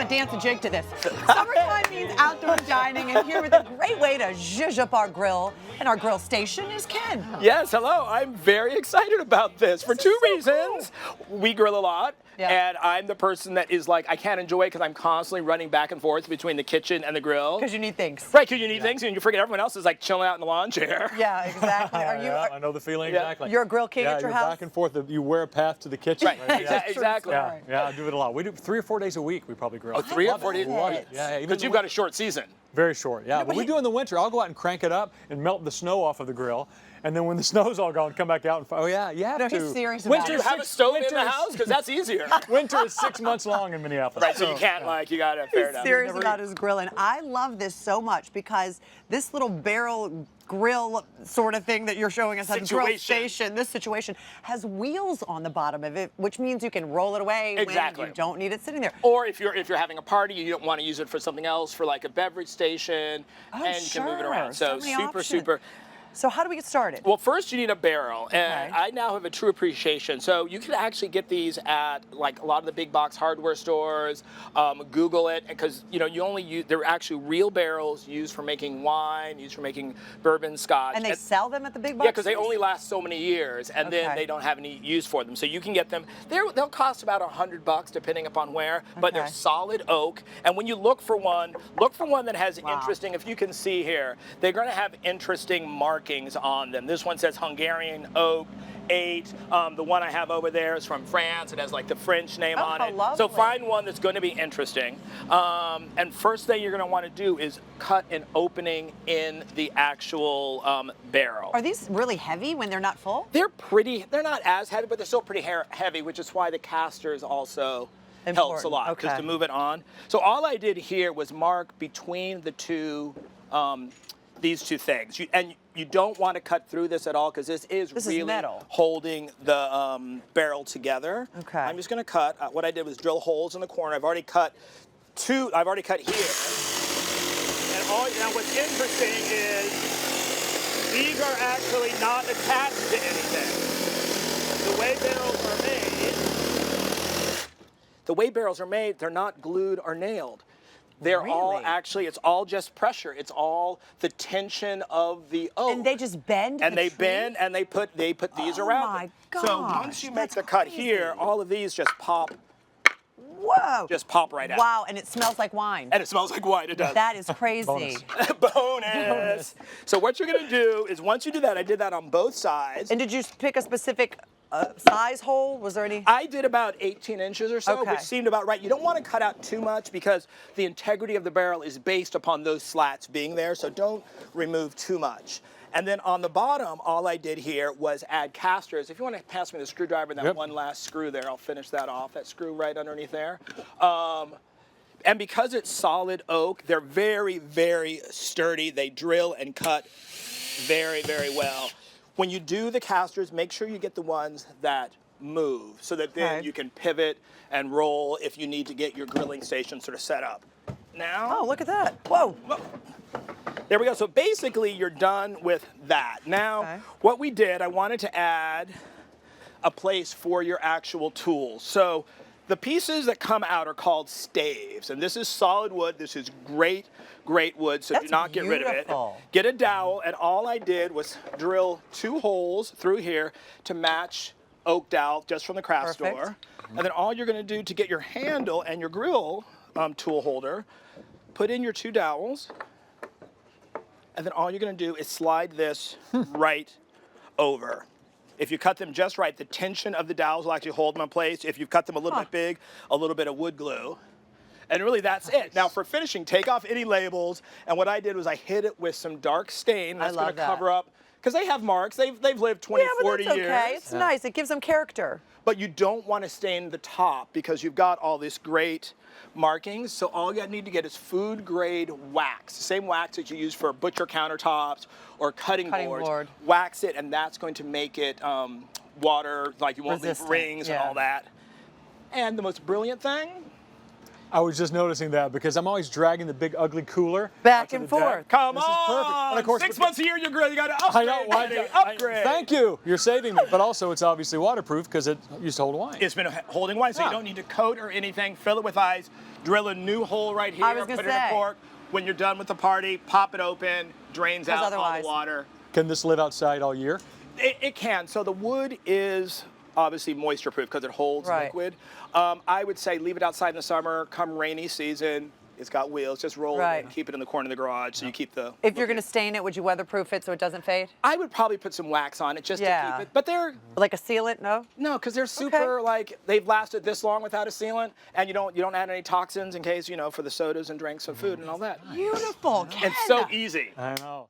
a dancing jig to this. Summertime means outdoor dining, and here with a great way to zhuzh up our grill and our grill station is Ken. Yes, hello. I'm very excited about this for two reasons. Cool. We grill a lot. Yeah. And I'm the person that is like, I can't enjoy it because I'm constantly running back and forth between the kitchen and the grill. Because you need things. Right, because you need things, and you forget everyone else is like chilling out in the lawn chair. Yeah, exactly. I know the feeling exactly. You're a grill king at your house? Back and forth. You wear a path to the kitchen. Right, exactly. Yeah, I do it a lot. We do 3 or 4 days a week. We probably grill. Oh, 3 or 4 days? Yeah, because you've got a short season. Very short, yeah. But we do in the winter. I'll go out and crank it up and melt the snow off of the grill. And then when the snow's all gone, come back out and, oh yeah, you have to. He's serious about it. Do you have a stove in the house? Because that's easier. Winter is 6 months long in Minneapolis. Right, so you can't you got to fair enough. He's serious about his grilling. I love this so much because this little barrel grill sort of thing that you're showing us at the grill station, this situation, has wheels on the bottom of it, which means you can roll it away when you don't need it sitting there. Or if you're having a party, you don't want to use it for something else, for like a beverage station, and you can move it around. So super. So how do we get started? Well, first you need a barrel, and I now have a true appreciation. So you can actually get these at like a lot of the big box hardware stores. Google it, because you only use, they're actually real barrels used for making wine, used for making bourbon, scotch. And they sell them at the big box? Yeah, because they only last so many years, and then they don't have any use for them. So you can get them. They'll cost about $100 depending upon where, but they're solid oak. And when you look for one that has interesting. If you can see here, they're going to have interesting markings on them. This one says Hungarian oak 8. The one I have over there is from France. It has like the French name on it. Lovely. So find one that's going to be interesting. And first thing you're going to want to do is cut an opening in the actual barrel. Are these really heavy when they're not full? They're not as heavy, but they're still pretty heavy, which is why the casters also helps a lot, just to move it on. So all I did here was mark between the two, these two things. You don't want to cut through this at all, because this is really metal, holding the barrel together. Okay. I'm just going to cut. What I did was drill holes in the corner. I've already cut 2. I've already cut here. And now what's interesting is these are actually not attached to anything. The way barrels are made, they're not glued or nailed. They're all actually, it's all just pressure. It's all the tension of the oak. And they just bend? And they bend, and they put these around. Oh my gosh. So once you make the cut here, all of these just pop. Whoa. Just pop right out. Wow, and it smells like wine. And it smells like wine, it does. That is crazy. Bonus. So what you're going to do is, once you do that, I did that on both sides. And did you pick a specific size hole? Was there any? I did about 18 inches or so, which seemed about right. You don't want to cut out too much, because the integrity of the barrel is based upon those slats being there, so don't remove too much. And then on the bottom, all I did here was add casters. If you want to pass me the screwdriver and that one last screw there, I'll finish that off. That screw right underneath there. And because it's solid oak, they're very, very sturdy. They drill and cut very, very well. When you do the casters, make sure you get the ones that move, so that then you can pivot and roll if you need to get your grilling station sort of set up. Now. Oh, look at that. Whoa. There we go. So basically, you're done with that. Now, what we did, I wanted to add a place for your actual tools. So the pieces that come out are called staves, and this is solid wood. This is great wood, so do not get rid of it. Get a dowel, and all I did was drill 2 holes through here to match oak dowel just from the craft store. And then all you're going to do to get your handle and your grill tool holder, put in your 2 dowels, and then all you're going to do is slide this right over. If you cut them just right, the tension of the dowels will actually hold them in place. If you cut them a little bit big, a little bit of wood glue. And really, that's it. Now, for finishing, take off any labels. And what I did was I hit it with some dark stain. That's going to cover up, because they have marks. They've lived 20, 40 years. Okay. It's nice. It gives them character. But you don't want to stain the top, because you've got all this great markings. So all you need to get is food grade wax, the same wax that you use for butcher countertops or cutting boards. Wax it, and that's going to make it water, like you won't leave rings and all that. And the most brilliant thing, I was just noticing that because I'm always dragging the big ugly cooler Back out to and the deck. forth. Come This is perfect. And on! of course, 6 months a year, you're good. You got to I upgrade. know. Why? buddy, upgrade. Thank you. You're saving me. But also, it's obviously waterproof because it used to hold wine. It's been holding wine, so Yeah. you don't need to coat or anything. Fill it with ice. Drill a new hole right here. I was gonna put it in a say. cork. When you're done with the party, pop it open. Drains 'Cause out all otherwise- the water. Can this live outside all year? It can. So the wood is obviously moisture proof because it holds Right. liquid. I would say leave it outside in the summer. Come rainy season, it's got wheels. Just roll it Right. and keep it in the corner of the garage so you keep the. If you're going to stain it, would you weatherproof it so it doesn't fade? I would probably put some wax on it just to Yeah. keep it. But they're Like a sealant? No? no, because they're super like they've lasted this long without a sealant, and you don't add any toxins in case for the sodas and drinks and food and all that. Beautiful. It's so easy. I know.